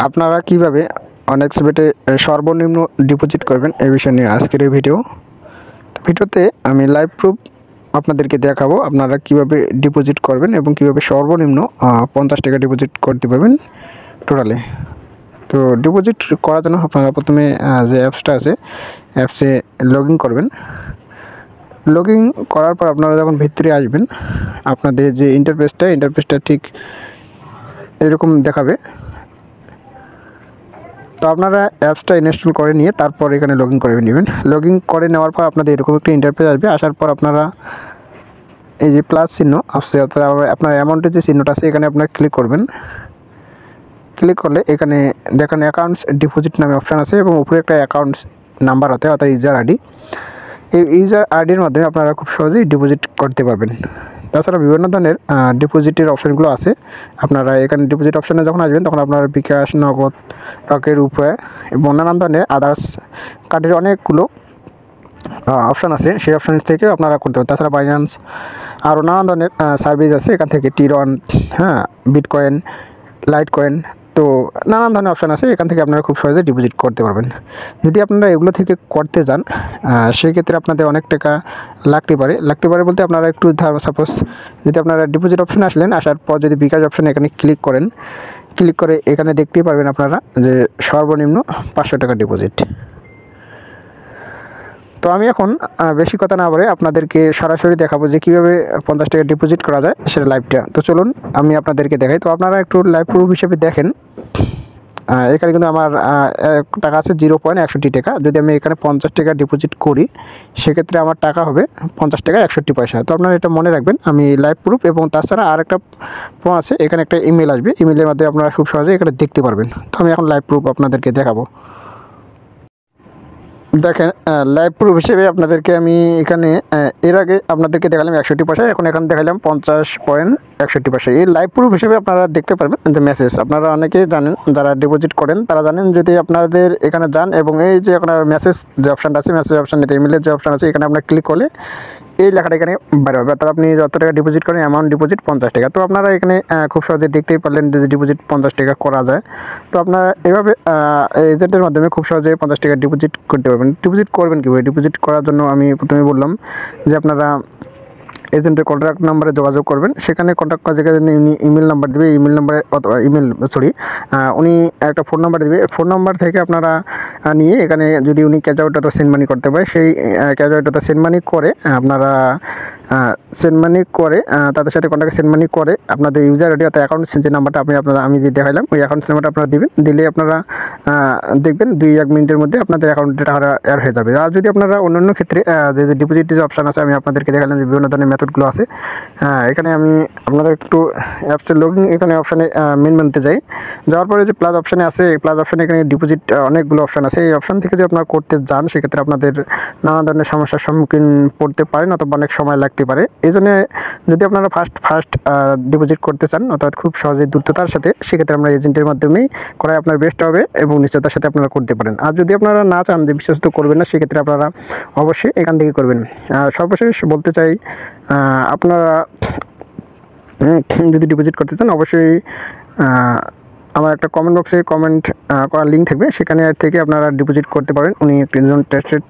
আপনারা কিভাবে অনেক্সবেটে সর্বনিম্ন ডিপোজিট করবেন এই বিষয় নিয়ে আজকের এই ভিডিওতে আমি লাইভ প্রুফ আপনাদেরকে দেখাবো আপনারা কিভাবে ডিপোজিট করবেন এবং কিভাবে সর্বনিম্ন 50 টাকা ডিপোজিট করতে পারবেন টোটালে। তো ডিপোজিট করার জন্য আপনারা প্রথমে যে অ্যাপসটা আছে অ্যাপসে লগ ইন করবেন। লগ ইন করার পর আপনারা যখন ভিতরে আসবেন আপনাদের যে ইন্টারফেসটা ঠিক এরকম দেখাবে। তো আপনারা অ্যাপসটা ইনস্টল করে নিয়ে তারপর এখানে লগ ইন করে নেবেন। লগ ইন করে নেওয়ার পর আপনাদের এরকম একটা ইন্টারফেস আসবে। আসার পর আপনারা এই যে প্লাস চিহ্ন আসছে অর্থাৎ আপনার অ্যামাউন্টের যে চিহ্নটা আছে এখানে আপনারা ক্লিক করবেন। ক্লিক করলে এখানে দেখেন অ্যাকাউন্টস ডিপোজিট নামে অপশান আছে এবং উপরে একটা অ্যাকাউন্টস নাম্বার আছে অর্থাৎ ইউজার আইডি। এই ইউজার আইডির মাধ্যমে আপনারা খুব সহজেই ডিপোজিট করতে পারবেন। তাছাড়া বিভিন্ন ধরনের ডিপোজিটের অপশানগুলো আছে। আপনারা এখানে ডিপোজিট অপশানে যখন আসবেন তখন আপনারা বিকাশ, নগদ, রকেট, রূপে এবং নানান ধরনের আদার্স কার্ডের অনেকগুলো অপশান আছে। সেই অপশান থেকে আপনারা করতে পারেন। তাছাড়া বাইন্যান্স আরও নানান ধরনের সার্ভিস আছে এখান থেকে, টিরন, বিটকয়েন, লাইট কয়েন, তো নানান ধরনের অপশান আছে। এখান থেকে আপনারা খুব সহজে ডিপোজিট করতে পারবেন। যদি আপনারা এগুলো থেকে করতে যান সেক্ষেত্রে আপনাদের অনেক টাকা লাগতে পারে বলতে আপনারা একটু সাপোজ যদি আপনারা ডিপোজিট অপশানে আসলেন, আসার পর যদি বিকাশ অপশানে এখানে ক্লিক করে এখানে দেখতেই পারবেন আপনারা যে সর্বনিম্ন 500 টাকা ডিপোজিট। তো আমি এখন বেশি কথা না বলে আপনাদেরকে সরাসরি দেখাবো যে কীভাবে 50 টাকা ডিপোজিট করা যায় সেটা লাইভটা। তো চলুন আমি আপনাদেরকে দেখাই। তো আপনারা একটু লাইভ প্রুফ হিসেবে দেখেন। এখানে কিন্তু আমার টাকা আছে 0.61 টাকা। যদি আমি এখানে 50 টাকা ডিপোজিট করি সেক্ষেত্রে আমার টাকা হবে 50 টাকা 61 পয়সা। তো আপনারা এটা মনে রাখবেন। আমি লাইভ প্রুফ এবং তাছাড়া আর একটা ফোন আছে, এখানে একটা ইমেল আসবে। ইমেলের মাধ্যমে আপনারা খুব সহজে এখানে দেখতে পারবেন। তো আমি এখন লাইভ প্রুফ আপনাদেরকে দেখাবো। দেখেন লাইভ প্রুফ হিসেবে আপনাদেরকে আমি এখানে এর আগে আপনাদেরকে দেখালাম 61 পয়সা, এখন এখানে দেখালাম 50.61 পয়সা। এই লাইভ প্রুফ হিসেবে আপনারা দেখতে পারবেন যে মেসেজ আপনারা অনেকেই জানেন, যারা ডিপোজিট করেন তারা জানেন। যদি আপনাদের এখানে যান এবং এই যে আপনার মেসেজ যে অপশানটা আছে, মেসেজ অপশানটাতে ইমেলের যে অপশান আছে এখানে আপনার ক্লিক করলে এই লেখাটা এখানে বের হবে। অর্থাৎ আপনি যত টাকা ডিপোজিট করেন অ্যামাউন্ট ডিপোজিট 50 টাকা। তো আপনারা এখানে খুব সহজে দেখতেই পারলেন যে ডিপোজিট 50 টাকা করা যায়। তো আপনারা এভাবে এজেন্টের মাধ্যমে খুব সহজে 50 টাকা ডিপোজিট করতে পারবেন। ডিপোজিট করবেন কীভাবে? ডিপোজিট করার জন্য আমি প্রথমে বললাম যে আপনারা এজেন্টের কন্ট্যাক্ট নাম্বারে যোগাযোগ করবেন। সেখানে কন্ট্যাক্ট করার জায়গায় উনি ইমেল নাম্বার দেবে, ইমেল নাম্বারে অথবা উনি একটা ফোন নাম্বার দেবে। ফোন নাম্বার থেকে আপনারা নিয়ে এখানে যদি উনি ক্যাশ আউট অথবা সেন্ড মানি করতে পারে, সেই ক্যাশ আউট অথবা সেন্ড মানি করে আপনারা তাদের সাথে কন্ট্যাক্ট সেন্ড মানি করে আপনাদের ইউজার আইডি অর্থাৎ অ্যাকাউন্ট যে নাম্বারটা আমি যে দেখালাম ওই অ্যাকাউন্ট নাম্বারটা আপনারা দিবেন। দিলে আপনারা দেখবেন 2-1 মিনিটের মধ্যে আপনাদের অ্যাকাউন্টে টাকা অ্যাড হয়ে যাবে। আর যদি আপনারা অন্যান্য ক্ষেত্রে যে ডিপোজিটের যে অপশান আছে আমি আপনাদেরকে দেখালাম যে বিভিন্ন ধরনের মেথডগুলো আছে। এখানে আমি আপনারা একটু অ্যাপসের লগইন এখানে অপশানে মেন মেনুতে যাওয়ার পরে যে প্লাস অপশানে আছে, এই প্লাস অপশানে এখানে ডিপোজিট অনেকগুলো অপশান আছে। এই অপশান থেকে যদি আপনারা করতে যান সেক্ষেত্রে আপনাদের নানা ধরনের সমস্যার সম্মুখীন পড়তে পারেন অথবা অনেক সময় লাগতে পারে। এই জন্য যদি আপনারা ফার্স্ট ডিপোজিট করতে চান অর্থাৎ খুব সহজে দ্রুততার সাথে, সেক্ষেত্রে আমরা এজেন্টের মাধ্যমেই করাই আপনার বেস্ট হবে এবং নিশ্চয়তার সাথে আপনারা করতে পারেন। আর যদি আপনারা না চান যে বিশ্বস্ত করবেন না, সেক্ষেত্রে আপনারা অবশ্যই এখান থেকে করবেন। সর্বশেষ বলতে চাই আপনারা যদি ডিপোজিট করতে চান অবশ্যই আমার একটা কমেন্ট বক্সে কমেন্ট করার লিঙ্ক থাকবে, সেখানে থেকে আপনারা ডিপোজিট করতে পারেন। উনি একজন টেস্টেড